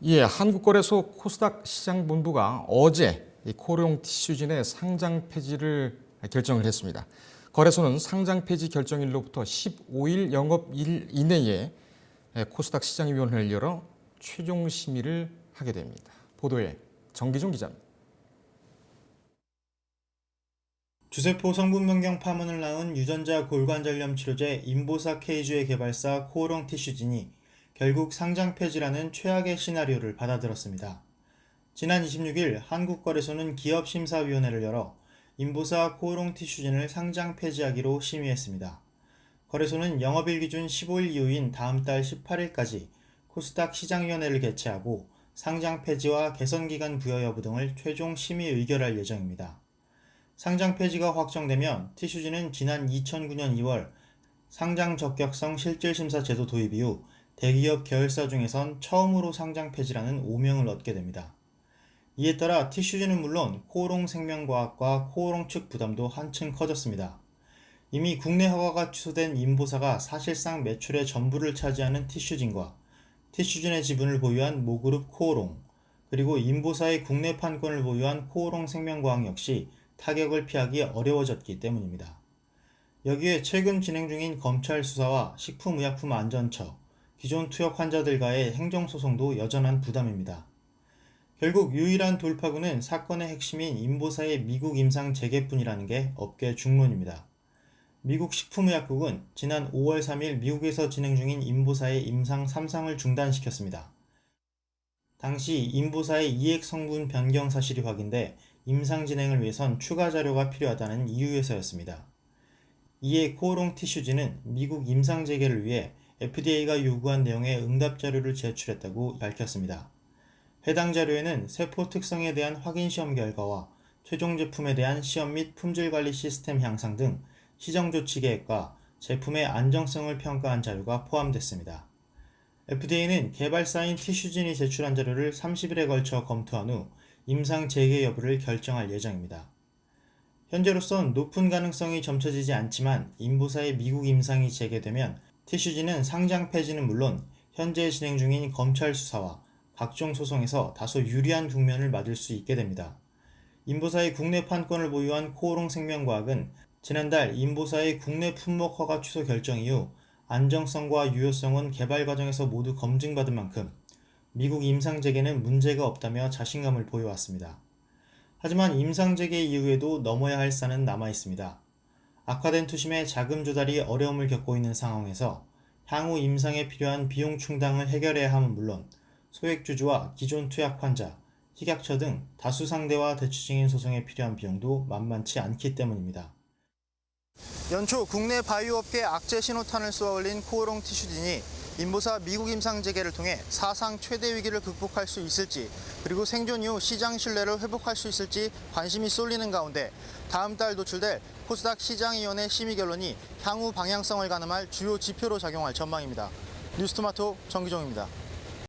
예, 한국거래소 코스닥 시장본부가 어제 이 코오롱 티슈진의 상장 폐지를 결정을 했습니다. 거래소는 상장 폐지 결정일로부터 15일 영업일 이내에 코스닥 시장위원회를 열어 최종 심의를 하게 됩니다. 보도에 정기종 기자입니다. 주세포 성분 변경 파문을 낳은 유전자 골관절염 치료제 인보사 K주의 개발사 코오롱 티슈진이 결국 상장 폐지라는 최악의 시나리오를 받아들었습니다. 지난 26일 한국거래소는 기업심사위원회를 열어 인보사 코오롱 티슈진을 상장 폐지하기로 심의했습니다. 거래소는 영업일 기준 15일 이후인 다음 달 18일까지 코스닥 시장위원회를 개최하고 상장 폐지와 개선기간 부여 여부 등을 최종 심의 의결할 예정입니다. 상장 폐지가 확정되면 티슈진은 지난 2009년 2월 상장 적격성 실질심사 제도 도입 이후 대기업 계열사 중에선 처음으로 상장 폐지라는 오명을 얻게 됩니다. 이에 따라 티슈진은 물론 코오롱 생명과학과 코오롱 측 부담도 한층 커졌습니다. 이미 국내 허가가 취소된 인보사가 사실상 매출의 전부를 차지하는 티슈진과 티슈진의 지분을 보유한 모그룹 코오롱, 그리고 인보사의 국내 판권을 보유한 코오롱 생명과학 역시 타격을 피하기 어려워졌기 때문입니다. 여기에 최근 진행 중인 검찰 수사와 식품의약품안전처, 기존 투약 환자들과의 행정소송도 여전한 부담입니다. 결국 유일한 돌파구는 사건의 핵심인 인보사의 미국 임상 재개뿐이라는 게 업계 중론입니다. 미국 식품의약국은 지난 5월 3일 미국에서 진행 중인 인보사의 임상 3상을 중단시켰습니다. 당시 인보사의 이액 성분 변경 사실이 확인돼 임상 진행을 위해선 추가 자료가 필요하다는 이유에서였습니다. 이에 코오롱 티슈진은 미국 임상 재개를 위해 FDA가 요구한 내용의 응답 자료를 제출했다고 밝혔습니다. 해당 자료에는 세포 특성에 대한 확인 시험 결과와 최종 제품에 대한 시험 및 품질 관리 시스템 향상 등 시정 조치 계획과 제품의 안정성을 평가한 자료가 포함됐습니다. FDA는 개발사인 티슈진이 제출한 자료를 30일에 걸쳐 검토한 후 임상 재개 여부를 결정할 예정입니다. 현재로선 높은 가능성이 점쳐지지 않지만 인보사의 미국 임상이 재개되면 티슈진은 상장 폐지는 물론 현재 진행 중인 검찰 수사와 각종 소송에서 다소 유리한 국면을 맞을 수 있게 됩니다. 인보사의 국내 판권을 보유한 코오롱 생명과학은 지난달 인보사의 국내 품목 허가 취소 결정 이후 안정성과 유효성은 개발 과정에서 모두 검증받은 만큼 미국 임상 재개는 문제가 없다며 자신감을 보여왔습니다. 하지만 임상 재개 이후에도 넘어야 할 산은 남아 있습니다. 악화된 투심에 자금 조달이 어려움을 겪고 있는 상황에서 향후 임상에 필요한 비용 충당을 해결해야 함은 물론 소액주주와 기존 투약 환자, 식약처 등 다수 상대와 대치 중인 소송에 필요한 비용도 만만치 않기 때문입니다. 연초 국내 바이오업계 악재 신호탄을 쏘아 올린 코오롱 티슈진이 인보사 미국 임상 재개를 통해 사상 최대 위기를 극복할 수 있을지, 그리고 생존 이후 시장 신뢰를 회복할 수 있을지 관심이 쏠리는 가운데 다음 달 도출될 코스닥 시장위원회 심의 결론이 향후 방향성을 가늠할 주요 지표로 작용할 전망입니다. 뉴스토마토 정기종입니다.